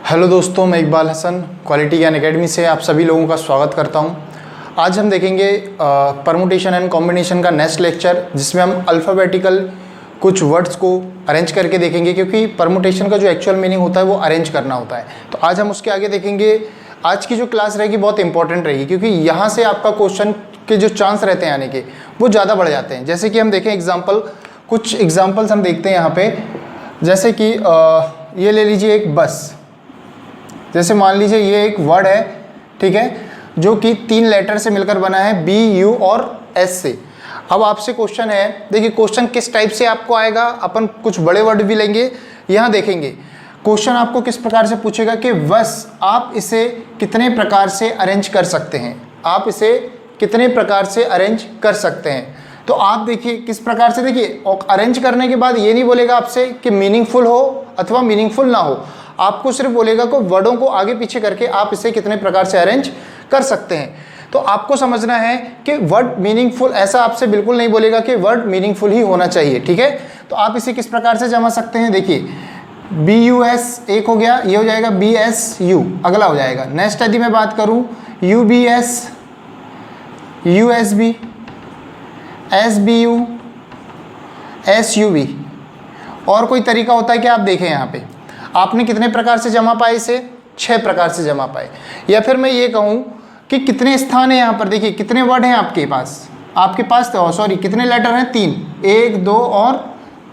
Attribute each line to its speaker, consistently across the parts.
Speaker 1: Hello दोस्तों, मैं Iqbal Hasan quality ज्ञान एकेडमी से आप सभी लोगों का स्वागत करता हूं। आज हम देखेंगे परमुटेशन एंड कॉम्बिनेशन का नेक्स्ट लेक्चर, जिसमें हम अल्फ़ाबेटिकल कुछ वर्ड्स को अरेंज करके देखेंगे, क्योंकि परमुटेशन का जो एक्चुअल मीनिंग होता है वो अरेंज करना होता है। तो आज हम उसके आगे देखेंगे। आज की जो क्लास रहेगी बहुत इंपॉर्टेंट रहेगी, क्योंकि यहाँ से आपका क्वेश्चन के जो चांस रहते हैं आने के वो ज़्यादा बढ़ जाते हैं। जैसे कि हम देखें कुछ एग्जाम्पल्स हम देखते हैं यहाँ पे। जैसे कि ये ले लीजिए एक बस। जैसे मान लीजिए ये एक वर्ड है, ठीक है, जो कि 3 लेटर से मिलकर बना है, बी, यू और एस से। अब आपसे क्वेश्चन है, देखिए क्वेश्चन किस टाइप से आपको आएगा। अपन कुछ बड़े वर्ड भी लेंगे, यहाँ देखेंगे क्वेश्चन आपको किस प्रकार से पूछेगा कि बस आप इसे कितने प्रकार से अरेंज कर सकते हैं, आप इसे कितने प्रकार से अरेंज कर सकते हैं। तो आप देखिए किस प्रकार से, देखिए और अरेंज करने के बाद ये नहीं बोलेगा आपसे कि मीनिंगफुल हो अथवा मीनिंगफुल ना हो, आपको सिर्फ बोलेगा कि वर्डों को आगे पीछे करके आप इसे कितने प्रकार से अरेंज कर सकते हैं। तो आपको समझना है कि वर्ड मीनिंगफुल, ऐसा आपसे बिल्कुल नहीं बोलेगा कि वर्ड मीनिंगफुल ही होना चाहिए, ठीक है। तो आप इसे किस प्रकार से जमा सकते हैं, देखिए BUS एक हो गया, ये हो जाएगा BSU, अगला हो जाएगा। नेक्स्ट यदि मैं बात करूं UBS, USB, SBU, SUB। और कोई तरीका होता है कि आप देखें यहाँ पे आपने कितने प्रकार से जमा पाए, इसे 6 प्रकार से जमा पाए। या फिर मैं ये कहूँ कि कितने स्थान है यहाँ पर, देखिए कितने वर्ड हैं आपके पास सॉरी कितने लेटर हैं, 3, 1, 2 और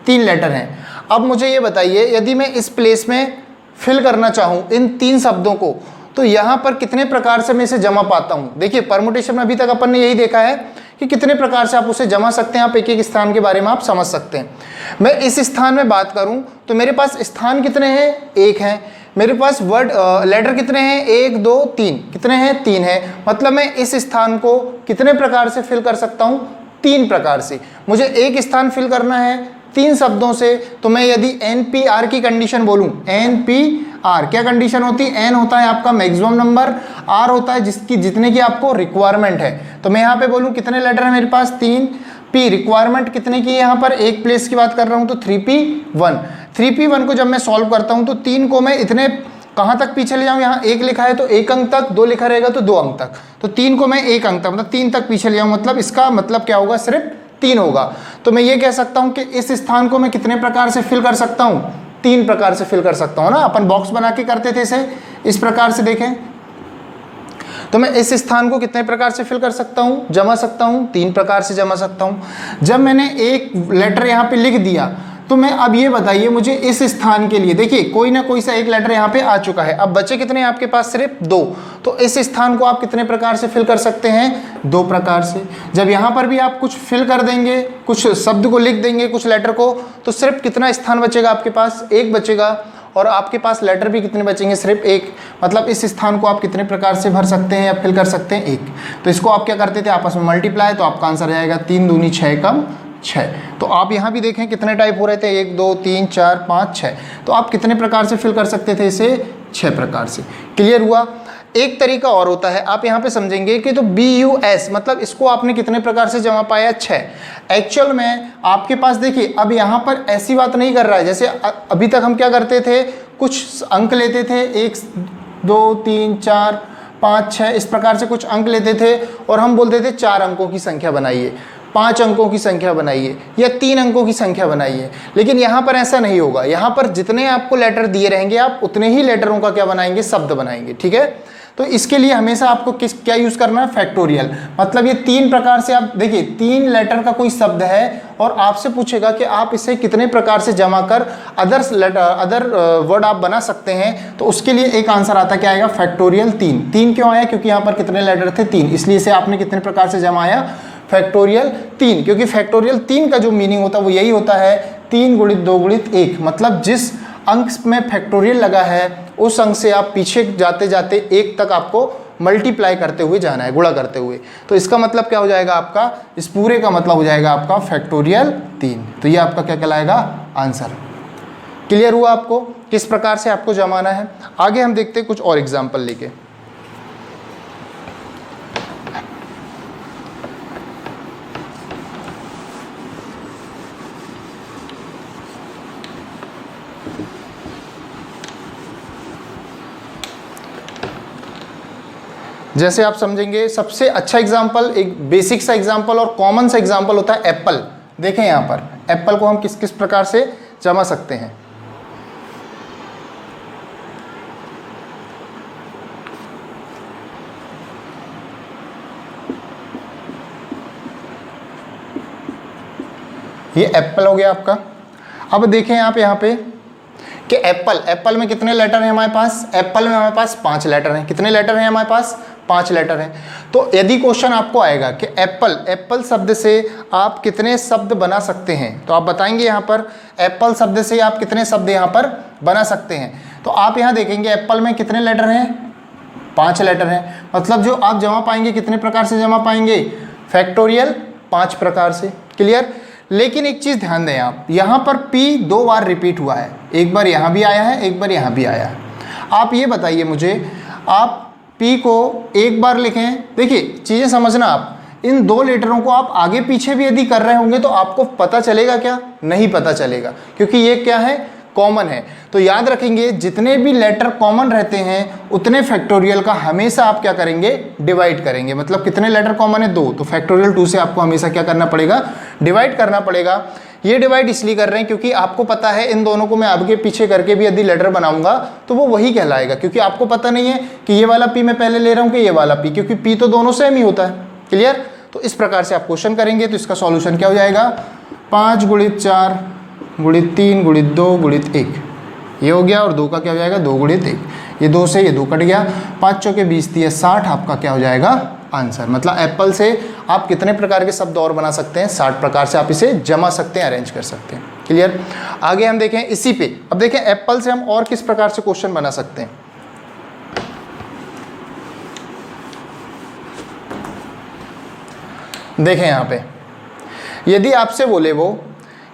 Speaker 1: 3 लेटर हैं। अब मुझे ये बताइए, यदि मैं इस प्लेस में फिल करना चाहूँ इन 3 शब्दों को, तो यहाँ पर कितने प्रकार से मैं इसे जमा पाता हूँ। देखिए परमुटेशन में अभी तक अपन ने यही देखा है कि कितने प्रकार से आप उसे जमा सकते हैं। आप एक एक स्थान के बारे में आप समझ सकते हैं। मैं इस स्थान में बात करूं तो मेरे पास स्थान कितने हैं, 1 है। मेरे पास वर्ड लेटर कितने हैं, 1, 2, 3, कितने हैं, 3 है। मतलब मैं इस स्थान को कितने प्रकार से फिल कर सकता हूं, 3 प्रकार से। मुझे एक स्थान फिल करना है 3 शब्दों से, तो मैं यदि NPR की कंडीशन बोलूं, NPR क्या कंडीशन होती है, N होता है आपका मैक्सिमम नंबर, R होता है जितने की आपको रिक्वायरमेंट है। तो मैं यहाँ पे बोलूँ कितने लेटर है मेरे पास, 3, P रिक्वायरमेंट कितने की है, यहाँ पर एक प्लेस की बात कर रहा हूँ तो 3P1। 3P1 को जब मैं सॉल्व करता हूँ तो 3 को मैं इतने कहाँ तक पीछे ले जाऊँ, यहाँ 1 लिखा है तो 1 अंक तक, 2 लिखा रहेगा तो 2 अंक तक, तो 3 को मैं 1 अंक तक मतलब 3 तक पीछे ले जाऊँ। मतलब इसका मतलब क्या होगा, सिर्फ 3 होगा। तो मैं ये कह सकता हूँ कि इस स्थान को मैं कितने प्रकार से फिल कर सकता हूँ, 3 प्रकार से फिल कर सकता हूँ ना। अपन बॉक्स बना के करते थे इसे इस प्रकार से, देखें तो मैं इस स्थान को कितने प्रकार से फिल कर सकता हूँ, जमा सकता हूँ, 3 प्रकार से जमा सकता हूँ। जब मैंने एक लेटर यहाँ पे लिख दिया तो मैं अब ये बताइए मुझे इस स्थान के लिए, देखिए कोई ना कोई सा एक लेटर यहाँ पे आ चुका है। अब बचे कितने हैं आपके पास, सिर्फ 2। तो इस स्थान को आप कितने प्रकार से फिल कर सकते हैं, 2 प्रकार से। जब यहाँ पर भी आप कुछ फिल कर देंगे, कुछ शब्द को लिख देंगे, कुछ लेटर को, तो सिर्फ कितना स्थान बचेगा आपके पास, 1 बचेगा। और आपके पास लेटर भी कितने बचेंगे, सिर्फ 1। मतलब इस स्थान को आप कितने प्रकार से भर सकते हैं या फिल कर सकते हैं, 1। तो इसको आप क्या करते थे, आपस में मल्टीप्लाई, तो आपका आंसर जाएगा 3 दूनी 6 कम 6। तो आप यहाँ भी देखें कितने टाइप हो रहे थे, 1, 2, 3, 4, 5, 6। तो आप कितने प्रकार से फिल कर सकते थे इसे, 6 प्रकार से। क्लियर हुआ। एक तरीका और होता है, आप यहाँ पे समझेंगे कि तो BUS मतलब इसको आपने कितने प्रकार से जमा पाया, 6। एक्चुअल में आपके पास देखिए अब यहाँ पर ऐसी बात नहीं कर रहा है, जैसे अभी तक हम क्या करते थे, कुछ अंक लेते थे, 1, 2, 3, 4, 5, 6 इस प्रकार से कुछ अंक लेते थे और हम बोलते थे 4 अंकों की संख्या बनाइए, 5 अंकों की संख्या बनाइए या 3 अंकों की संख्या बनाइए। लेकिन यहाँ पर ऐसा नहीं होगा। यहाँ पर जितने आपको लेटर दिए रहेंगे आप उतने ही लेटरों का क्या बनाएंगे, शब्द बनाएंगे, ठीक है। तो इसके लिए हमेशा आपको क्या यूज़ करना है, फैक्टोरियल। मतलब ये 3 प्रकार से आप देखिए 3 लेटर का कोई शब्द है और आपसे पूछेगा कि आप इसे कितने प्रकार से जमा कर अदर वर्ड आप बना सकते हैं। तो उसके लिए एक आंसर आता क्या आएगा, फैक्टोरियल 3। 3 क्यों आया, क्योंकि यहाँ पर कितने लेटर थे, 3, इसलिए इसे आपने कितने प्रकार से जमाया, फैक्टोरियल 3। क्योंकि फैक्टोरियल 3 का जो मीनिंग होता है वो यही होता है, 3 गुणित 2 गुणित 1। मतलब जिस अंक में फैक्टोरियल लगा है उस अंक से आप पीछे जाते जाते 1 तक आपको मल्टीप्लाई करते हुए जाना है, गुणा करते हुए। तो इसका मतलब क्या हो जाएगा आपका, इस पूरे का मतलब हो जाएगा आपका फैक्टोरियल 3। तो ये आपका क्या कहलाएगा, आंसर। क्लियर हुआ आपको किस प्रकार से आपको जमाना है। आगे हम देखते हैं कुछ और एग्जाम्पल लेके। जैसे आप समझेंगे, सबसे अच्छा एग्जाम्पल, एक बेसिक सा एग्जाम्पल और कॉमन सा एग्जाम्पल होता है एप्पल। देखें यहाँ पर एप्पल को हम किस किस प्रकार से जमा सकते हैं। ये एप्पल हो गया आपका। अब देखें आप यहाँ पे कि एप्पल में कितने लेटर हैं हमारे पास? एप्पल में हमारे पास 5 लेटर हैं। कितने लेटर हैं हमारे पास? 5 लेटर हैं। तो यदि क्वेश्चन आपको आएगा कि एप्पल शब्द से आप कितने शब्द बना सकते हैं, तो आप बताएंगे यहाँ पर एप्पल शब्द से आप कितने शब्द यहाँ पर बना सकते हैं। तो आप यहाँ देखेंगे एप्पल में कितने लेटर हैं? 5 लेटर हैं। मतलब जो आप जमा पाएंगे कितने प्रकार से जमा पाएंगे? फैक्टोरियल 5 प्रकार से। क्लियर? लेकिन एक चीज़ ध्यान दें आप, यहाँ पर P 2 बार रिपीट हुआ है, एक बार यहाँ भी आया है, एक बार यहाँ भी आया है। आप ये बताइए मुझे, आप P को एक बार लिखें, देखिए चीज़ें समझना आप, इन 2 लेटरों को आप आगे पीछे भी यदि कर रहे होंगे तो आपको पता चलेगा क्या? नहीं पता चलेगा, क्योंकि ये क्या है? कॉमन है। तो याद रखेंगे जितने भी लेटर कॉमन रहते हैं उतने फैक्टोरियल का हमेशा आप क्या करेंगे? डिवाइड करेंगे। मतलब कितने लेटर कॉमन है? 2, तो फैक्टोरियल 2 से आपको हमेशा क्या करना पड़ेगा? डिवाइड करना पड़ेगा। ये डिवाइड इसलिए कर रहे हैं क्योंकि आपको पता है इन दोनों को मैं आगे पीछे करके भी यदि लेटर बनाऊंगा तो वो वही कहलाएगा, क्योंकि आपको पता नहीं है कि ये वाला P मैं पहले ले रहा हूँ कि ये वाला P, क्योंकि P तो दोनों सेम ही होता है। क्लियर? तो इस प्रकार से आप क्वेश्चन करेंगे तो इसका सॉल्यूशन क्या हो जाएगा? 5 × 4 × 3 × 2 × 1, ये हो गया। और 2 का क्या हो जाएगा? 2 × 1, ये 2 से ये 2 कट गया। 5 चौके 20 दिए 60, आपका क्या हो जाएगा? आंसर। मतलब एप्पल से आप कितने प्रकार के शब्द और बना सकते हैं? 60 प्रकार से आप इसे जमा सकते हैं, अरेंज कर सकते हैं। क्लियर? आगे हम देखें इसी पे, अब देखें एप्पल से हम और किस प्रकार से क्वेश्चन बना सकते हैं। देखें यहाँ पे, यदि आपसे बोले वो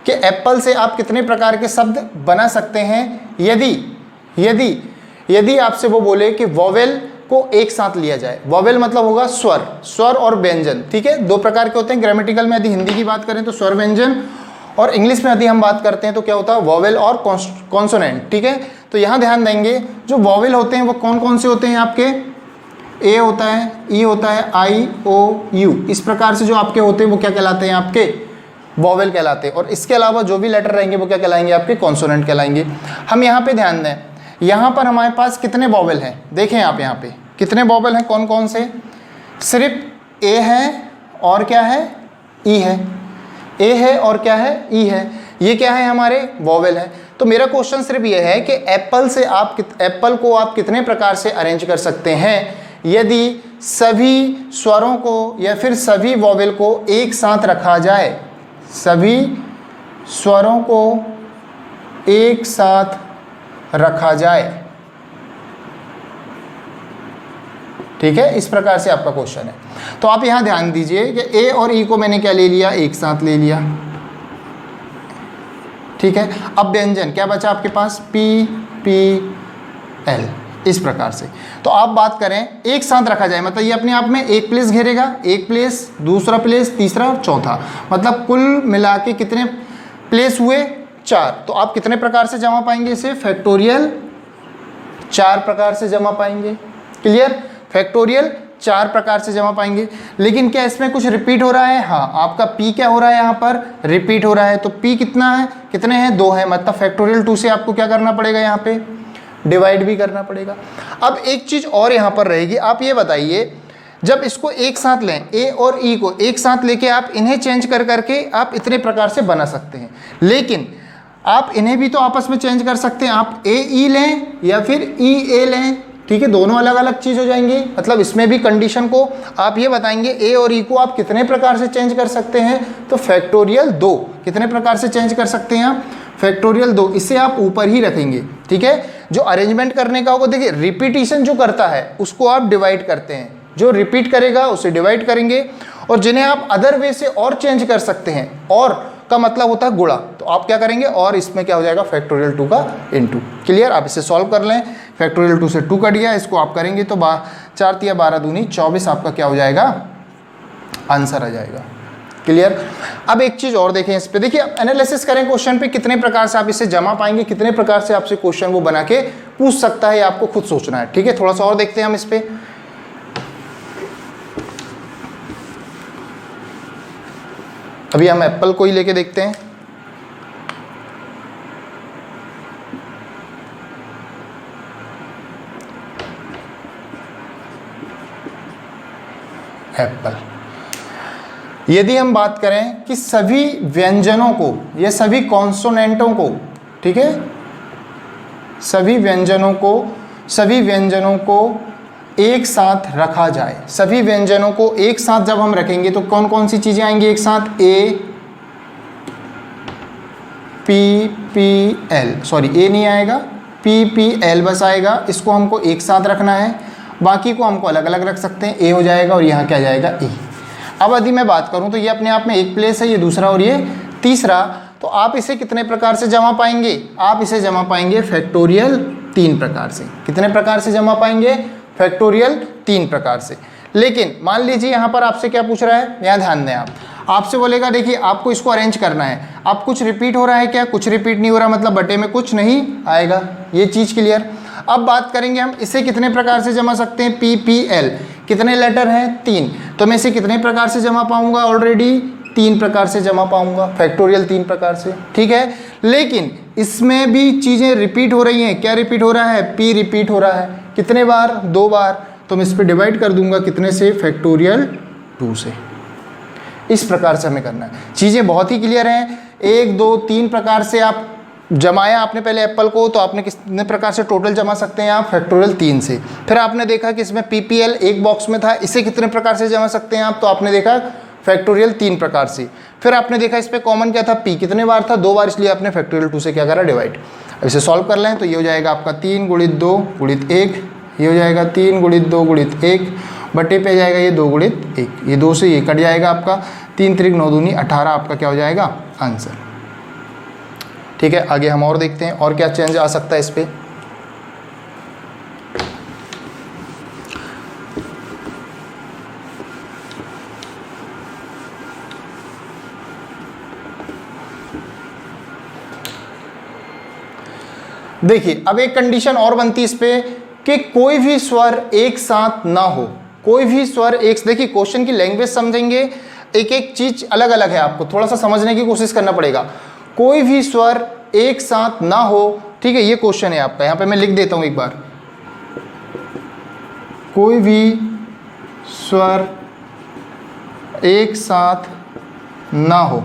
Speaker 1: कि एप्पल से आप कितने प्रकार के शब्द बना सकते हैं, यदि आपसे वो बोले कि वोवेल को एक साथ लिया जाए। वोवेल मतलब होगा स्वर और व्यंजन। ठीक है, 2 प्रकार के होते हैं ग्रामेटिकल में, यदि हिंदी की बात करें तो स्वर व्यंजन, और इंग्लिश में यदि हम बात करते हैं तो क्या होता है? वोवेल और कॉन्सोनेंट। ठीक है, तो यहाँ ध्यान देंगे जो वोवेल होते हैं वो कौन कौन से होते हैं आपके? ए होता है, ई होता है, आई, ओ, यू, इस प्रकार से जो आपके होते हैं वो क्या कहलाते हैं? आपके वोवेल कहलाते हैं। और इसके अलावा जो भी लेटर रहेंगे वो क्या कहलाएंगे? आपके कॉन्सोनेंट कहलाएंगे। हम यहाँ पे ध्यान दें, यहाँ पर हमारे पास कितने वोवेल हैं? देखें आप यहाँ पे कितने वोवेल हैं, कौन कौन से? सिर्फ ए है और क्या है? ई है। ए है और क्या है? ई है। ये क्या है? हमारे वोवेल है। तो मेरा क्वेश्चन सिर्फ ये है कि एप्पल को आप कितने प्रकार से अरेंज कर सकते हैं यदि सभी स्वरों को या फिर सभी वोवेल को एक साथ रखा जाए? सभी स्वरों को एक साथ रखा जाए। ठीक है, इस प्रकार से आपका क्वेश्चन है। तो आप यहां ध्यान दीजिए कि ए और ई को मैंने क्या ले लिया? एक साथ ले लिया। ठीक है, अब व्यंजन क्या बचा आपके पास? पी, पी, एल, इस प्रकार से। तो आप बात करें एक साथ रखा जाए, मतलब ये अपने आप में एक प्लेस घेरेगा, एक प्लेस, दूसरा प्लेस, तीसरा और चौथा, मतलब कुल मिला के कितने प्लेस हुए? 4। तो आप कितने प्रकार से जमा पाएंगे इसे? फैक्टोरियल 4 प्रकार से जमा पाएंगे। क्लियर? फैक्टोरियल 4 प्रकार से जमा पाएंगे। लेकिन क्या इसमें कुछ रिपीट हो रहा है? हाँ, आपका P क्या हो रहा है? यहाँ पर रिपीट हो रहा है। तो P कितना है? कितने हैं? 2 है। मतलब फैक्टोरियल 2 से आपको क्या करना पड़ेगा? यहाँ पे डिवाइड भी करना पड़ेगा। अब एक चीज़ और यहाँ पर रहेगी, आप ये बताइए, जब इसको एक साथ लें, ए और ई को एक साथ लेके आप इन्हें चेंज कर करके आप इतने प्रकार से बना सकते हैं, लेकिन आप इन्हें भी तो आपस में चेंज कर सकते हैं। आप ए ई लें या फिर ई ए लें, ठीक है, दोनों अलग अलग चीज़ हो जाएंगी। मतलब इसमें भी कंडीशन को आप ये बताएंगे ए और ई को आप कितने प्रकार से चेंज कर सकते हैं? तो फैक्टोरियल 2 कितने प्रकार से चेंज कर सकते हैं आप? फैक्टोरियल 2, इसे आप ऊपर ही रखेंगे। ठीक है, जो अरेंजमेंट करने का होगा, देखिए रिपीटिशन जो करता है उसको आप डिवाइड करते हैं, जो रिपीट करेगा उसे डिवाइड करेंगे, और जिन्हें आप अदर वे से और चेंज कर सकते हैं, और का मतलब होता है गुणा, तो आप क्या करेंगे? और इसमें क्या हो जाएगा? फैक्टोरियल 2 का इनटू। क्लियर? आप इसे सॉल्व कर लें, फैक्टोरियल 2 से 2 कट गया, इसको आप करेंगे तो 4 × 12 = 24 आपका क्या हो जाएगा? आंसर आ जाएगा। क्लियर? अब एक चीज़ और देखें इस पे, देखिए एनालिसिस करें क्वेश्चन पे, कितने प्रकार से आप इसे जमा पाएंगे, कितने प्रकार से आपसे क्वेश्चन वो बना के पूछ सकता है, आपको खुद सोचना है। ठीक है, थोड़ा सा और देखते हैं हम इस पे। अभी हम एप्पल को ही लेके देखते हैं। एप्पल, यदि हम बात करें कि सभी व्यंजनों को या सभी कॉन्सोनेंटों को, ठीक है, सभी व्यंजनों को एक साथ रखा जाए, सभी व्यंजनों को एक साथ जब हम रखेंगे तो कौन कौन सी चीजें आएंगी एक साथ? ए पी एल, सॉरी ए नहीं आएगा, पी एल बस आएगा। इसको हमको एक साथ रखना है, बाकी को हमको अलग अलग रख सकते हैं। ए हो जाएगा और यहाँ क्या जाएगा? ए। अब यदि मैं बात करूँ तो ये अपने आप में एक प्लेस है, ये दूसरा और ये तीसरा, तो आप इसे कितने प्रकार से जमा पाएंगे? आप इसे जमा पाएंगे फैक्टोरियल 3 प्रकार से। कितने प्रकार से जमा पाएंगे? फैक्टोरियल 3 प्रकार से। लेकिन मान लीजिए यहाँ पर आपसे क्या पूछ रहा है, यहाँ ध्यान दें, आपसे बोलेगा देखिए आपको इसको अरेंज करना है, अब कुछ रिपीट हो रहा है क्या? कुछ रिपीट नहीं हो रहा, मतलब बटे में कुछ नहीं आएगा, ये चीज़ क्लियर। अब बात करेंगे हम इसे कितने प्रकार से जमा सकते हैं? पी एल, कितने लेटर हैं? 3, तो मैं इसे कितने प्रकार से जमा पाऊंगा? ऑलरेडी 3 प्रकार से जमा पाऊंगा, फैक्टोरियल 3 प्रकार से, ठीक है। लेकिन इसमें भी चीज़ें रिपीट हो रही हैं। क्या रिपीट हो रहा है? पी रिपीट हो रहा है। कितने बार? 2 बार, तो मैं इस पर डिवाइड कर दूंगा कितने से? फैक्टोरियल 2 से। इस प्रकार से हमें करना है। चीज़ें बहुत ही क्लियर हैं। 1 2 3 प्रकार से आप जमाया आपने पहले एप्पल को, तो आपने कितने प्रकार से टोटल जमा सकते हैं आप? फैक्टोरियल 3 से। फिर आपने देखा कि इसमें पीपीएल एक बॉक्स में था, इसे कितने प्रकार से जमा सकते हैं आप? तो आपने देखा फैक्टोरियल 3 प्रकार से। फिर आपने देखा इस पे कॉमन क्या था? पी कितने बार था? 2 बार, इसलिए आपने फैक्टोरियल 2 से क्या करा? डिवाइड। अब इसे सॉल्व कर लें तो ये हो जाएगा आपका 3 गुणित 2 गुणित 1, ये हो जाएगा 3 गुणित 2 गुणित 1, बटे पे जाएगा ये 2 गुणित 1, ये 2 से ये कट जाएगा आपका, 3 त्रिक 9 दूनी 18 आपका क्या हो जाएगा? आंसर। ठीक है, आगे हम और देखते हैं और क्या चेंज आ सकता है इस पे। देखिए अब एक कंडीशन और बनती इस पे कि कोई भी स्वर एक साथ ना हो, कोई भी स्वर एक, देखिए क्वेश्चन की लैंग्वेज समझेंगे, एक एक चीज अलग अलग है, आपको थोड़ा सा समझने की कोशिश करना पड़ेगा। कोई भी स्वर एक साथ ना हो, ठीक है, ये क्वेश्चन है आपका। यहां पे मैं लिख देता हूं एक बार, कोई भी स्वर एक साथ ना हो,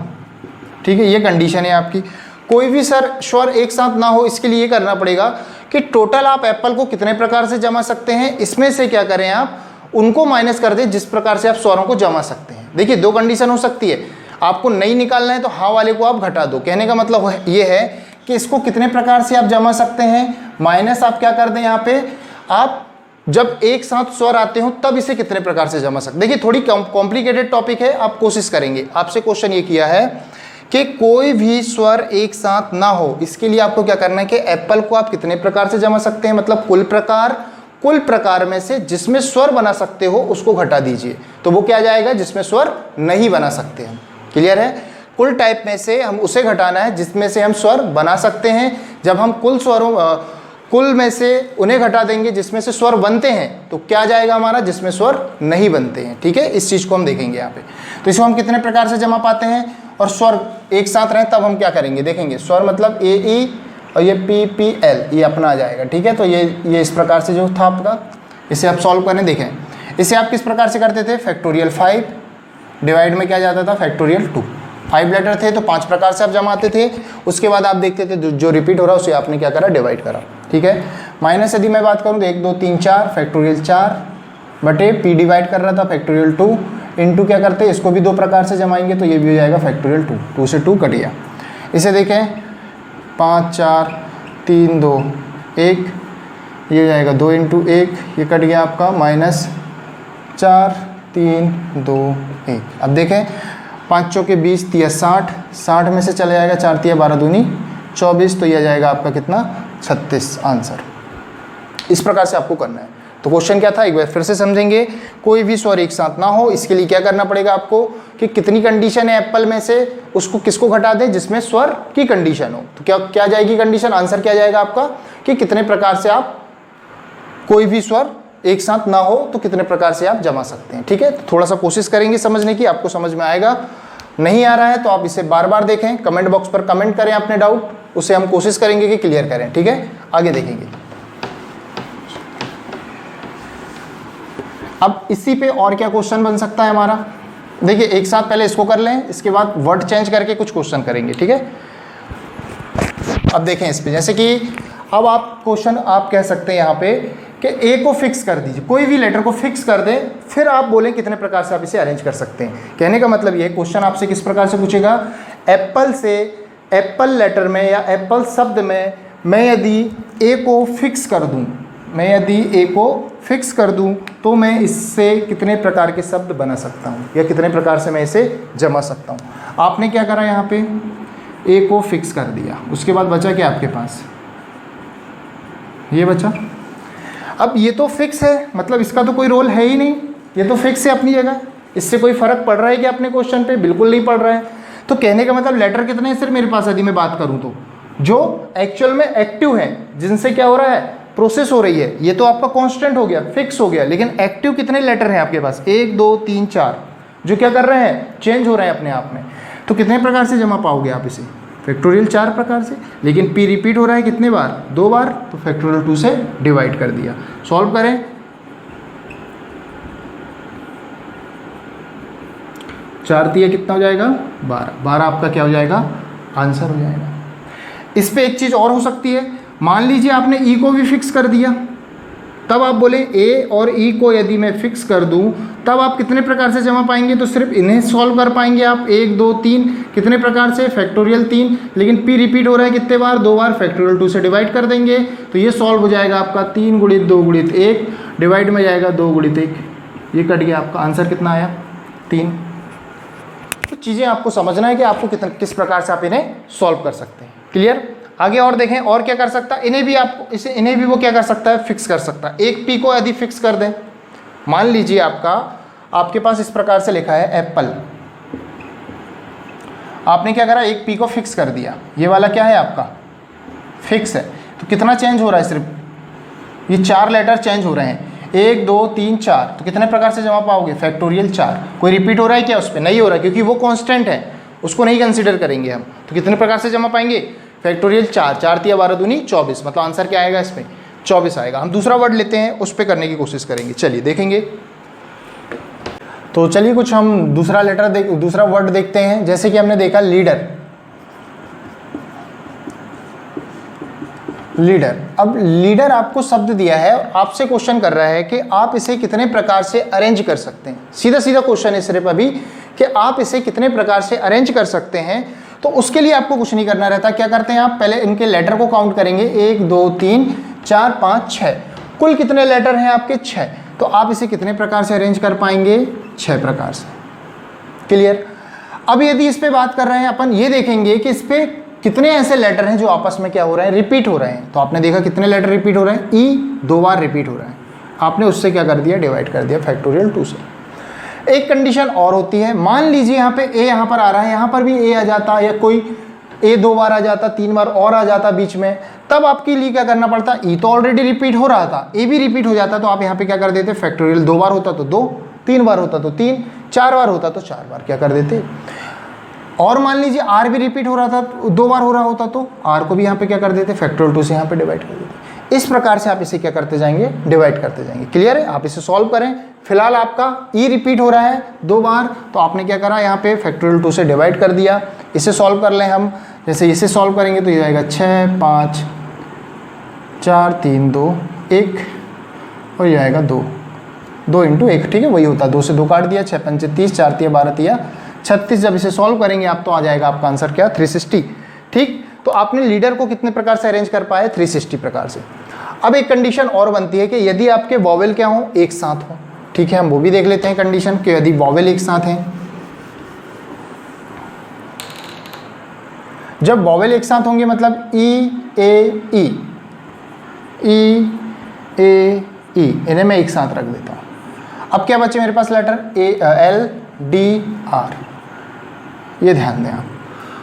Speaker 1: ठीक है, ये कंडीशन है आपकी। कोई भी स्वर एक साथ ना हो, इसके लिए करना पड़ेगा कि टोटल आप एप्पल को कितने प्रकार से जमा सकते हैं, इसमें से क्या करें आप उनको माइनस कर दें जिस प्रकार से आप स्वरों को जमा सकते हैं। देखिए 2 कंडीशन हो सकती है, आपको नहीं निकालना है तो हाँ वाले को आप घटा दो। कहने का मतलब ये है कि इसको कितने प्रकार से आप जमा सकते हैं, माइनस आप क्या कर दें यहाँ पे, आप जब एक साथ स्वर आते हो तब इसे कितने प्रकार से जमा सकते। देखिए थोड़ी कॉम्प्लिकेटेड टॉपिक है, आप कोशिश करेंगे। आपसे क्वेश्चन ये किया है कि कोई भी स्वर एक साथ ना हो, इसके लिए आपको क्या करना है कि एप्पल को आप कितने प्रकार से जमा सकते हैं, मतलब कुल प्रकार में से जिसमें स्वर बना सकते हो उसको घटा दीजिए, तो वो क्या जाएगा? जिसमें स्वर नहीं बना सकते हैं। क्लियर है? कुल टाइप में से हम उसे घटाना है जिसमें से हम स्वर बना सकते हैं। जब हम कुल में से उन्हें घटा देंगे जिसमें से स्वर बनते हैं, तो क्या जाएगा हमारा? जिसमें स्वर नहीं बनते हैं। ठीक है, इस चीज़ को हम देखेंगे यहाँ पे। तो इसको हम कितने प्रकार से जमा पाते हैं, और स्वर एक साथ रहे तब हम क्या करेंगे, देखेंगे। स्वर मतलब ए ई और ये पी पी एल, ये अपना आ जाएगा। ठीक है, तो ये इस प्रकार से जो था आपका, इसे आप सॉल्व करें। देखें इसे आप किस प्रकार से करते थे, फैक्टोरियल 5 डिवाइड में क्या जाता था, फैक्टोरियल 2। 5 लेटर थे तो 5 प्रकार से आप जमाते थे। उसके बाद आप देखते थे जो रिपीट हो रहा है उसे आपने क्या करा, डिवाइड करा। ठीक है, माइनस यदि मैं बात करूँ तो 1 2 3 4 फैक्टोरियल 4 बटे पी डिवाइड कर रहा था फैक्टोरियल 2 इंटू क्या करते हैं, इसको भी 2 प्रकार से जमाएंगे तो ये भी हो जाएगा फैक्टोरियल 2। 2 से 2 कट गया। इसे देखें 5 4 3 2 1, ये हो जाएगा 2 इंटू 1, ये कट गया आपका माइनस 4 3 2 1। अब देखें 5 चौके 20 तिया 60, 60 में से चले जाएगा 4 तिया 12 दूनी 24, तो यह जाएगा आपका कितना, 36 आंसर। इस प्रकार से आपको करना है। तो क्वेश्चन क्या था, एक बार फिर से समझेंगे। कोई भी स्वर एक साथ ना हो, इसके लिए क्या करना पड़ेगा आपको कि कितनी कंडीशन है एप्पल में से, उसको किसको घटा दें, जिसमें स्वर की कंडीशन हो। तो क्या जाएगी कंडीशन, आंसर क्या जाएगा आपका कि कितने प्रकार से आप कोई भी स्वर एक साथ ना हो तो कितने प्रकार से आप जमा सकते हैं। ठीक है, तो थोड़ा सा कोशिश करेंगे समझने की, आपको समझ में आएगा। नहीं आ रहा है तो आप इसे बार बार देखें, कमेंट बॉक्स पर कमेंट करें अपने डाउट, उसे हम कोशिश करेंगे कि क्लियर करें। ठीक है, आगे देखेंगे। अब इसी पे और क्या क्वेश्चन बन सकता है हमारा, देखिए एक साथ पहले इसको कर लें, इसके बाद वर्ड चेंज करके कुछ क्वेश्चन करेंगे। ठीक है, अब देखें इस पे, जैसे कि अब आप क्वेश्चन आप कह सकते हैं यहाँ पे कि ए को फिक्स कर दीजिए, कोई भी लेटर को फिक्स कर दें, फिर आप बोलें कितने प्रकार से आप इसे अरेंज कर सकते हैं। कहने का मतलब ये क्वेश्चन आपसे किस प्रकार से पूछेगा, एप्पल से एप्पल लेटर में या एप्पल शब्द में मैं यदि ए को फिक्स कर दूं, मैं यदि ए को फिक्स कर दूं तो मैं इससे कितने प्रकार के शब्द बना सकता हूं या कितने प्रकार से मैं इसे जमा सकता हूं। आपने क्या करा, यहाँ पे ए को फिक्स कर दिया, उसके बाद बचा क्या आपके पास, ये बचा। अब ये तो फिक्स है, मतलब इसका तो कोई रोल है ही नहीं, ये तो फिक्स है अपनी जगह, इससे कोई फर्क पड़ रहा है क्या अपने क्वेश्चन पे, बिल्कुल नहीं पड़ रहा है। तो कहने का मतलब लेटर कितने हैं सिर्फ मेरे पास, यदि मैं बात करूं तो जो एक्चुअल में एक्टिव है, जिनसे क्या हो रहा है, प्रोसेस हो रही है, ये तो आपका कांस्टेंट हो गया, फिक्स हो गया। लेकिन एक्टिव कितने लेटर हैं आपके पास, 1 2 3 4, जो क्या कर रहे हैं, चेंज हो रहे हैं अपने आप में। तो कितने प्रकार से जमा पाओगे आप इसे, फैक्टोरियल 4 प्रकार से। लेकिन पी रिपीट हो रहा है कितने बार, 2 बार, तो फैक्टोरियल 2 से डिवाइड कर दिया। सॉल्व करें, 4 तिया कितना हो जाएगा, 12, 12 आपका क्या हो जाएगा, आंसर हो जाएगा। इस पे एक चीज़ और हो सकती है, मान लीजिए आपने ई को भी फिक्स कर दिया, तब आप बोले ए और ई को यदि मैं फिक्स कर दूं तब आप कितने प्रकार से जमा पाएंगे, तो सिर्फ इन्हें सॉल्व कर पाएंगे आप, 1 2 3, कितने प्रकार से, फैक्टोरियल 3। लेकिन पी रिपीट हो रहा है कितने बार, 2 बार, फैक्टोरियल 2 से डिवाइड कर देंगे तो ये सॉल्व हो जाएगा आपका 3 गुणित 2 गुणित 1, डिवाइड में जाएगा 2 गुणित 1, ये कट गया, आपका आंसर कितना आया, 3। तो चीज़ें आपको समझना है कि आपको किस प्रकार से आप इन्हें सॉल्व कर सकते हैं। क्लियर, आगे और देखें और क्या कर सकता है, इन्हें भी आपको इन्हें भी वो क्या कर सकता है, फिक्स कर सकता है। एक पी को यदि फिक्स कर दें, मान लीजिए आपके पास इस प्रकार से लिखा है एप्पल, आपने क्या करा, एक पी को फिक्स कर दिया, ये वाला क्या है आपका फिक्स है, तो कितना चेंज हो रहा है, सिर्फ ये 4 लेटर चेंज हो रहे हैं, 1 2 3 4, तो कितने प्रकार से जमा पाओगे, फैक्टोरियल 4। कोई रिपीट हो रहा है क्या उस पर, नहीं हो रहा, क्योंकि वो कांस्टेंट है, उसको नहीं कंसीडर करेंगे हम। तो कितने प्रकार से जमा पाएंगे, फैक्टोरियल 4, 4 तिया 12 दूनी 24, मतलब आंसर क्या आएगा इसमें, 24 आएगा। हम दूसरा वर्ड लेते हैं, उस पर करने की कोशिश करेंगे, चलिए देखेंगे। तो चलिए कुछ हम दूसरा दूसरा वर्ड देखते हैं। जैसे कि हमने देखा लीडर, लीडर। अब लीडर आपको शब्द दिया है, आपसे क्वेश्चन कर रहा है कि आप इसे कितने प्रकार से अरेंज कर सकते हैं। सीधा सीधा क्वेश्चन है सिर्फ अभी कि आप इसे कितने प्रकार से अरेंज कर सकते हैं। तो उसके लिए आपको कुछ नहीं करना रहता, क्या करते हैं आप, पहले इनके लेटर को काउंट करेंगे, 1 2 3 4 5 6, कुल कितने लेटर हैं आपके, 6। तो आप इसे कितने प्रकार से अरेंज कर पाएंगे, 6 प्रकार से। क्लियर। अब यदि इस पे बात कर रहे हैं अपन, ये देखेंगे कि इस पे कितने ऐसे लेटर हैं जो आपस में क्या हो रहे हैं, रिपीट हो रहे हैं। तो आपने देखा कितने लेटर रिपीट हो रहे हैं, ई 2 बार रिपीट हो रहा है, आपने उससे क्या कर दिया, डिवाइड कर दिया फैक्टोरियल 2 से। एक कंडीशन और होती है, मान लीजिए यहाँ पे ए यहाँ पर आ रहा है, यहाँ पर भी ए आ जाता, या कोई ए 2 बार आ जाता, 3 बार और आ जाता बीच में, तब आपके लिए क्या करना पड़ता, ई तो ऑलरेडी रिपीट हो रहा था, ए भी रिपीट हो जाता, तो आप यहाँ पे क्या कर देते, फैक्टोरियल 2 बार होता तो 2, 3 बार होता तो 3, 4 बार होता तो 4 बार क्या कर देते। और मान लीजिए आर भी रिपीट हो रहा था, 2 बार हो रहा होता तो आर को भी यहाँ पे क्या कर देते, फैक्टोरियल 2 से यहाँ पे डिवाइड कर देते। इस प्रकार से आप इसे क्या करते जाएंगे, डिवाइड करते जाएंगे। क्लियर है, आप इसे सॉल्व करें। फिलहाल आपका ई रिपीट हो रहा है 2 बार, तो आपने क्या करा, यहाँ पे फैक्टोरियल 2 से डिवाइड कर दिया। इसे सॉल्व कर लें हम, जैसे इसे सॉल्व करेंगे तो ये आएगा 6 5 4 3 2 1, और ये आएगा 2 2 × 1, ठीक है, वही होता है, 2 से 2 काट दिया, 6 पंचे 30, 4 तिया 12 तिया 36। जब इसे सॉल्व करेंगे आप तो आ जाएगा आपका आंसर क्या, 360। ठीक, तो आपने लीडर को कितने प्रकार से अरेंज कर पाए, 360 प्रकार से। अब एक कंडीशन और बनती है कि यदि आपके वॉवेल क्या हो, एक साथ हो। ठीक है, हम वो भी देख लेते हैं कंडीशन कि यदि वॉवेल एक साथ हैं। जब वॉवेल एक साथ होंगे मतलब ई ए ई, ई ए ई, इन्हें मैं एक साथ रख देता हूँ। अब क्या बचे मेरे पास letter, A L D R, ये ध्यान दें आप।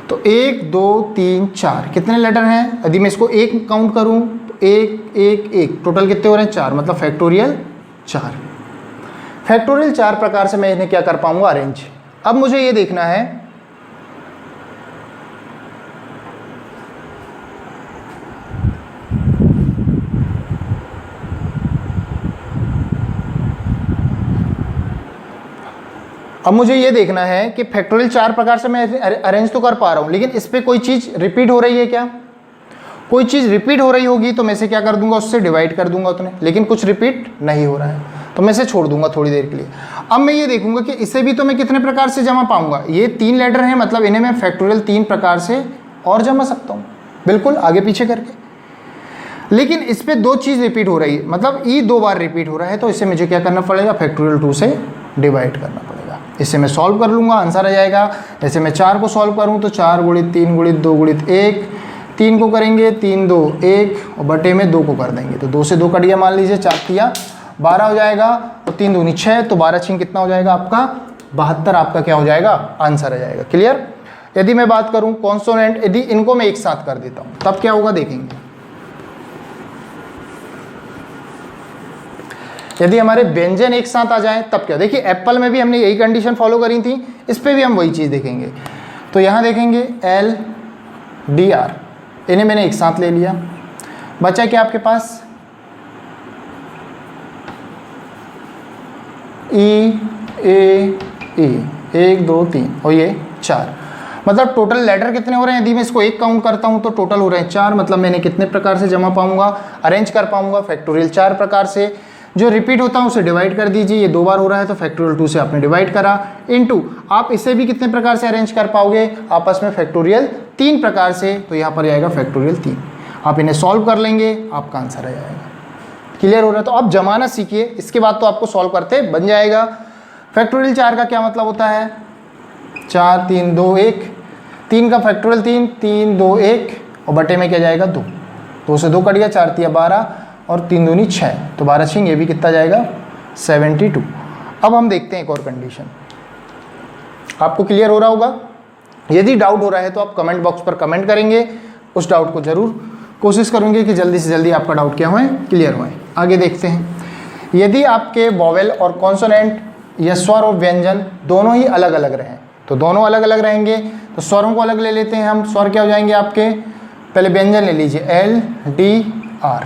Speaker 1: तो 1 2 3 4 कितने लेटर हैं, यदि मैं इसको 1 काउंट करूं तो 1 1 1, टोटल कितने हो रहे हैं, 4, मतलब फैक्टोरियल 4। फैक्टोरियल 4 प्रकार से मैं इन्हें क्या कर पाऊंगा, अरेंज। अब मुझे ये देखना है अब मुझे ये देखना है कि फैक्टोरियल 4 प्रकार से मैं अरेंज तो कर पा रहा हूँ, लेकिन इस पर कोई चीज़ रिपीट हो रही है क्या? कोई चीज़ रिपीट हो रही होगी तो मैं इसे क्या कर दूंगा, उससे डिवाइड कर दूंगा उतने, लेकिन कुछ रिपीट नहीं हो रहा है तो मैं इसे छोड़ दूंगा थोड़ी देर के लिए। अब मैं ये देखूंगा कि इसे भी तो मैं कितने प्रकार से जमा पाऊंगा। ये 3 लेटर हैं, मतलब इन्हें मैं फैक्टोरियल 3 प्रकार से और जमा सकता हूँ, बिल्कुल आगे पीछे करके। लेकिन इस पर 2 चीज़ रिपीट हो रही है, मतलब ई 2 बार रिपीट हो रहा है, तो इसे मुझे क्या करना पड़ेगा, फैक्टोरियल 2 से डिवाइड करना पड़ेगा। इसे मैं सॉल्व कर लूँगा, आंसर आ जाएगा। जैसे मैं 4 को सॉल्व करूँ तो 4 गुणित 3 गुणित 2 गुणित 1, 3 को करेंगे 3 2 1 और बटे में 2 को कर देंगे तो 2 से 2 कट गया, मान लीजिए 4 तिया 12 हो जाएगा और 3 दूनी 6, तो 12 छिंग कितना हो जाएगा आपका 72, आपका क्या हो जाएगा, आंसर आ जाएगा। क्लियर? यदि मैं बात करूं कॉन्सोनेंट, यदि इनको मैं एक साथ कर देता हूं तब क्या होगा देखेंगे। यदि हमारे व्यंजन एक साथ आ जाए तब क्या, देखिए एप्पल में भी हमने यही कंडीशन फॉलो करी थी, इस पर भी हम वही चीज़ देखेंगे। तो यहाँ देखेंगे एल डी आर, इन्हें मैंने एक साथ ले लिया, बचा क्या आपके पास ई ए ई, 1 2 3 और ये 4, मतलब टोटल लेटर कितने हो रहे हैं। यदि मैं इसको एक काउंट करता हूँ तो टोटल हो रहे हैं 4, मतलब मैंने कितने प्रकार से जमा पाऊंगा, अरेंज कर पाऊंगा, फैक्टोरियल 4 प्रकार से। जो रिपीट होता है उसे डिवाइड कर दीजिए, ये 2 बार हो रहा है तो फैक्टोरियल 2 से आपने डिवाइड करा, इनटू आप इसे भी कितने प्रकार से अरेंज कर पाओगे आपस में, फैक्टोरियल 3 प्रकार से, तो यहाँ पर आएगा फैक्टोरियल 3। आप इन्हें सॉल्व कर लेंगे, आपका आंसर आ जाएगा। क्लियर हो रहा है? तो आप जमाना सीखिए, इसके बाद तो आपको सॉल्व करते बन जाएगा। फैक्टोरियल 4 का क्या मतलब होता है, 4 3 2 1, 3 का फैक्टोरियल 3 3 2 1 और बटे में क्या जाएगा 2, 2 से 2 कट गया, 4 तिया 12 और 3 दूनी 6, तो 12 छिंग ये भी कितना जाएगा 72। अब हम देखते हैं एक और कंडीशन, आपको क्लियर हो रहा होगा। यदि डाउट हो रहा है तो आप कमेंट बॉक्स पर कमेंट करेंगे, उस डाउट को ज़रूर कोशिश करूँगी कि जल्दी से जल्दी आपका डाउट क्या होए, क्लियर होए। आगे देखते हैं, यदि आपके वॉवेल और कॉन्सोनेंट या स्वर और व्यंजन दोनों ही अलग अलग रहें, तो दोनों अलग अलग रहेंगे तो स्वरों को अलग ले लेते हैं हम। स्वर क्या हो जाएंगे आपके, पहले व्यंजन ले लीजिए एल डी आर,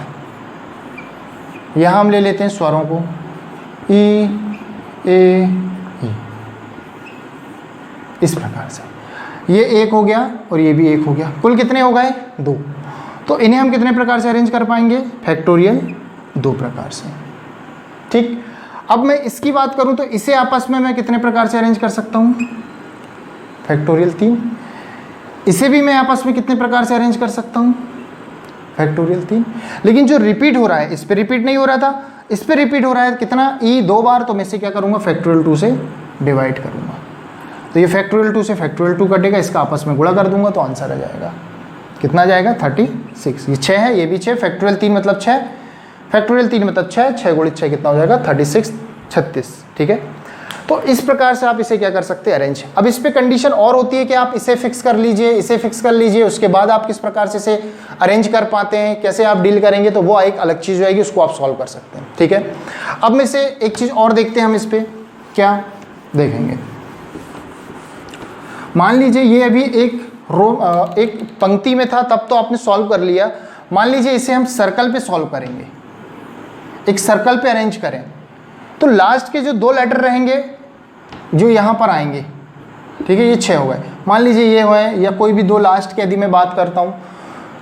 Speaker 1: यहाँ हम ले लेते हैं स्वरों को ई ए ई, इस प्रकार से। ये एक हो गया और ये भी एक हो गया, कुल कितने हो गए 2। तो इन्हें हम कितने प्रकार से अरेंज कर पाएंगे, फैक्टोरियल 2 प्रकार से। ठीक, अब मैं इसकी बात करूं तो इसे आपस में मैं कितने प्रकार से अरेंज कर सकता हूं, फैक्टोरियल 3। इसे भी मैं आपस में कितने प्रकार से अरेंज कर सकता हूं, फैक्टोरियल 3। लेकिन जो रिपीट हो रहा है, इस पे रिपीट नहीं हो रहा था, इस पे रिपीट हो रहा है कितना, ई 2 बार, तो मैं इसे क्या करूंगा, फैक्टोरियल 2 से डिवाइड करूंगा। तो ये फैक्टोरियल 2 से फैक्टोरियल 2 कटेगा, इसका आपस में गुणा कर दूंगा तो आंसर आ जाएगा, कितना जाएगा 36। ये 6 है, ये भी 6, फैक्टोरियल 3 मतलब 6, फैक्टोरियल 3 मतलब 6, 6 गुणित 6 कितना हो जाएगा 36 36। ठीक है, तो इस प्रकार से आप इसे क्या कर सकते हैं, अरेंज। अब इस पे कंडीशन और होती है कि आप इसे फिक्स कर लीजिए, इसे फिक्स कर लीजिए, उसके बाद आप किस प्रकार से इसे अरेंज कर पाते हैं, कैसे आप डील करेंगे, तो वो एक अलग चीज़ जाएगी, उसको आप सॉल्व कर सकते हैं। ठीक है, अब में से एक चीज़ और देखते हैं हम, इस पर क्या देखेंगे। मान लीजिए ये अभी एक एक पंक्ति में था, तब तो आपने सॉल्व कर लिया। मान लीजिए इसे हम सर्कल पे सॉल्व करेंगे, एक सर्कल पे अरेंज करें, तो लास्ट के जो 2 लेटर रहेंगे जो यहाँ पर आएंगे, ठीक है, ये 6 हो गए, मान लीजिए ये हुए, या कोई भी 2 लास्ट के यदि मैं बात करता हूँ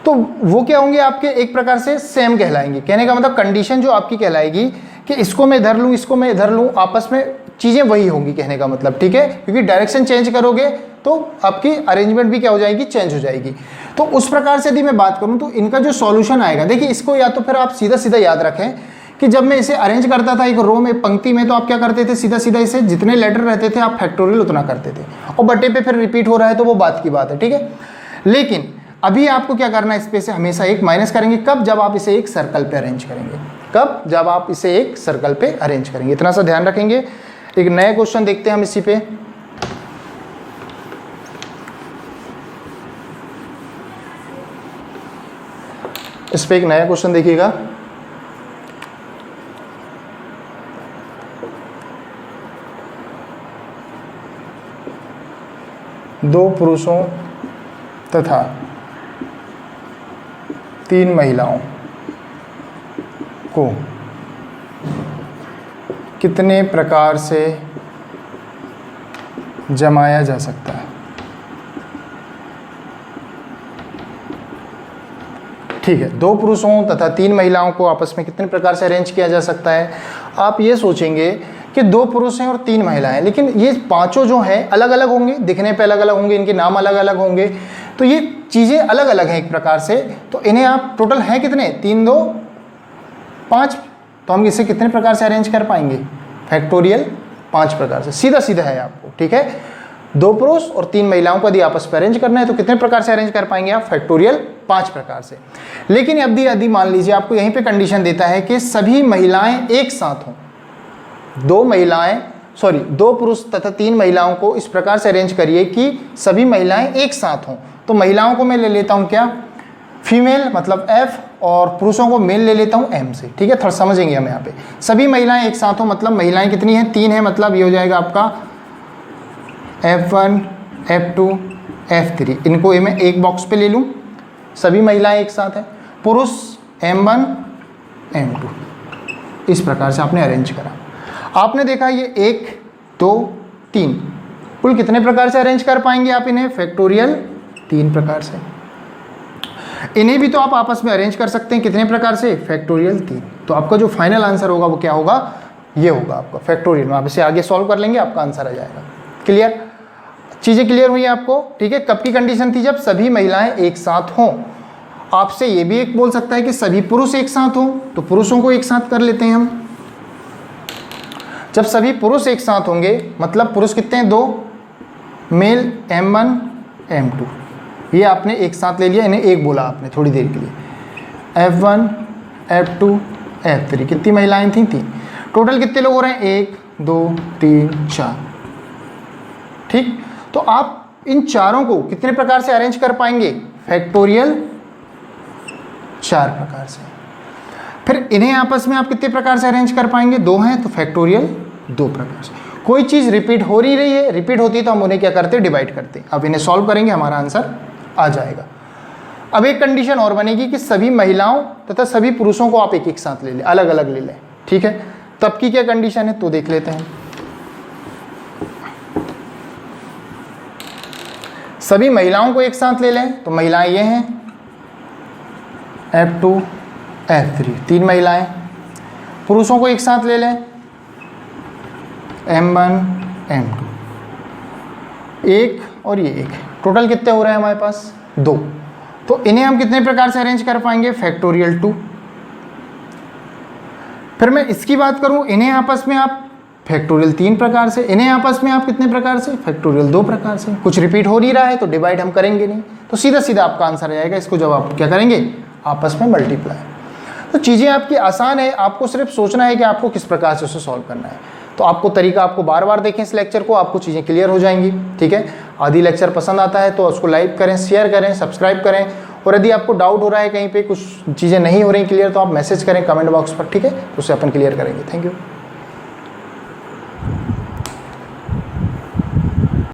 Speaker 1: तो वो क्या होंगे आपके, एक प्रकार से सेम कहलाएंगे। कहने का मतलब कंडीशन जो आपकी कहलाएगी कि इसको मैं इधर लूँ, इसको मैं इधर लूँ, आपस में चीज़ें वही होंगी, कहने का मतलब। ठीक है, क्योंकि डायरेक्शन चेंज करोगे तो आपकी अरेंजमेंट भी क्या हो जाएगी, चेंज हो जाएगी। तो उस प्रकार से यदि मैं बात करूं तो इनका जो सॉल्यूशन आएगा, देखिए इसको या तो फिर आप सीधा सीधा याद रखें कि जब मैं इसे अरेंज करता था एक रो में, पंक्ति में, तो आप क्या करते थे, सीधा सीधा इसे जितने लेटर रहते थे आप फैक्टोरियल उतना करते थे, और बटे पे फिर रिपीट हो रहा है तो वो बात की बात है। ठीक है, लेकिन अभी आपको क्या करना है, इस पे से हमेशा एक माइनस करेंगे, कब, जब आप इसे एक सर्कल पे अरेंज करेंगे, कब, जब आप इसे एक सर्कल पे अरेंज करेंगे, इतना सा ध्यान रखेंगे। एक नया क्वेश्चन देखते हैं हम इसी पे। इस पे एक नया क्वेश्चन देखिएगा, दो पुरुषों तथा 3 महिलाओं को कितने प्रकार से जमाया जा सकता है। ठीक है, 2 पुरुषों तथा 3 महिलाओं को आपस में कितने प्रकार से अरेंज किया जा सकता है। आप ये सोचेंगे कि 2 पुरुष हैं और 3 महिलाएं हैं, लेकिन ये पांचों जो हैं अलग अलग होंगे, दिखने पे अलग अलग होंगे, इनके नाम अलग अलग होंगे, तो ये चीज़ें अलग अलग हैं एक प्रकार से। तो इन्हें आप टोटल हैं कितने, 3 2 5, तो हम इसे कितने प्रकार से अरेंज कर पाएंगे, फैक्टोरियल 5 प्रकार से। सीधा सीधा है आपको, ठीक है। 2 पुरुष और 3 महिलाओं को यदि आपस में अरेंज करना है तो कितने प्रकार से अरेंज कर पाएंगे आप, फैक्टोरियल 5 प्रकार से। लेकिन यदि मान लीजिए आपको यहीं पे कंडीशन देता है कि सभी महिलाएं एक साथ हों, 2 पुरुष तथा 3 महिलाओं को इस प्रकार से अरेंज करिए कि सभी महिलाएं एक साथ हों। तो महिलाओं को मैं ले लेता हूं क्या, फीमेल मतलब F, और पुरुषों को मेल ले लेता हूं M से, ठीक है। थोड़ा समझेंगे हम यहाँ पे, सभी महिलाएं एक साथ हों मतलब महिलाएं कितनी हैं, 3 है, मतलब ये हो जाएगा आपका F1 F2 F3। इनको मैं एक बॉक्स पे ले लूँ, सभी महिलाएं एक साथ हैं, पुरुष M1 M2, इस प्रकार से आपने अरेंज करा। आपने देखा ये 1 2 3 कुल कितने प्रकार से अरेंज कर पाएंगे आप इन्हें, फैक्टोरियल 3 प्रकार से। इन्हें भी तो आप आपस में अरेंज कर सकते हैं, कितने प्रकार से, फैक्टोरियल 3। तो आपका जो फाइनल आंसर होगा वो क्या होगा, ये होगा आपका फैक्टोरियल। आप इसे आगे सॉल्व कर लेंगे, आपका आंसर आ जाएगा। क्लियर, चीज़ें क्लियर हुई आपको, ठीक है। कब की कंडीशन थी, जब सभी महिलाएं एक साथ हों। आपसे ये भी एक बोल सकता है कि सभी पुरुष एक साथ हों, तो पुरुषों को एक साथ कर लेते हैं हम। जब सभी पुरुष एक साथ होंगे मतलब पुरुष कितने हैं, 2, मेल M1 M2, ये आपने एक साथ ले लिया, इन्हें एक बोला आपने थोड़ी देर के लिए, F1 F2 F3। कितनी महिलाएं थी, 3। टोटल कितने लोग हो रहे हैं, 1 2 3 4, ठीक। तो आप इन चारों को कितने प्रकार से अरेंज कर पाएंगे, फैक्टोरियल 4 प्रकार से। फिर इन्हें आपस में आप कितने प्रकार से अरेंज कर पाएंगे, 2 हैं तो फैक्टोरियल 2 प्रकार से। कोई चीज़ रिपीट हो रही है, रिपीट होती है तो हम उन्हें क्या करते हैं, डिवाइड करते हैं। अब इन्हें सॉल्व करेंगे, हमारा आंसर आ जाएगा। अब एक कंडीशन और बनेगी कि सभी महिलाओं तथा सभी पुरुषों को आप एक एक साथ ले लें, अलग अलग ले लें, ठीक है। तब की क्या कंडीशन है तो देख लेते हैं। सभी महिलाओं को एक साथ ले लें तो महिलाएं ये हैं F2 F3, 3 महिलाएं। पुरुषों को एक साथ ले लें M1 M2, 1 और ये 1, टोटल कितने हो रहे हैं हमारे पास, 2। तो इन्हें हम कितने प्रकार से अरेंज कर पाएंगे, फैक्टोरियल 2। फिर मैं इसकी बात करूं, इन्हें आपस में आप फैक्टोरियल 3 प्रकार से, इन्हें आपस में आप कितने प्रकार से, फैक्टोरियल 2 प्रकार से। कुछ रिपीट हो नहीं रहा है तो डिवाइड हम करेंगे नहीं, तो सीधा सीधा आपका आंसर आ जाएगा। इसको जब आप क्या करेंगे, आपस में मल्टीप्लाई। तो चीज़ें आपकी आसान है, आपको सिर्फ सोचना है कि आपको किस प्रकार से उसे सॉल्व करना है। तो आपको तरीका, आपको बार बार देखें इस लेक्चर को, आपको चीज़ें क्लियर हो जाएंगी, ठीक है। आदि लेक्चर पसंद आता है तो उसको लाइक करें, शेयर करें, सब्सक्राइब करें। और यदि आपको डाउट हो रहा है कहीं पे कुछ चीज़ें नहीं हो रही क्लियर, तो आप मैसेज करें कमेंट बॉक्स पर, ठीक है, तो उसे अपन क्लियर करेंगे। Thank you.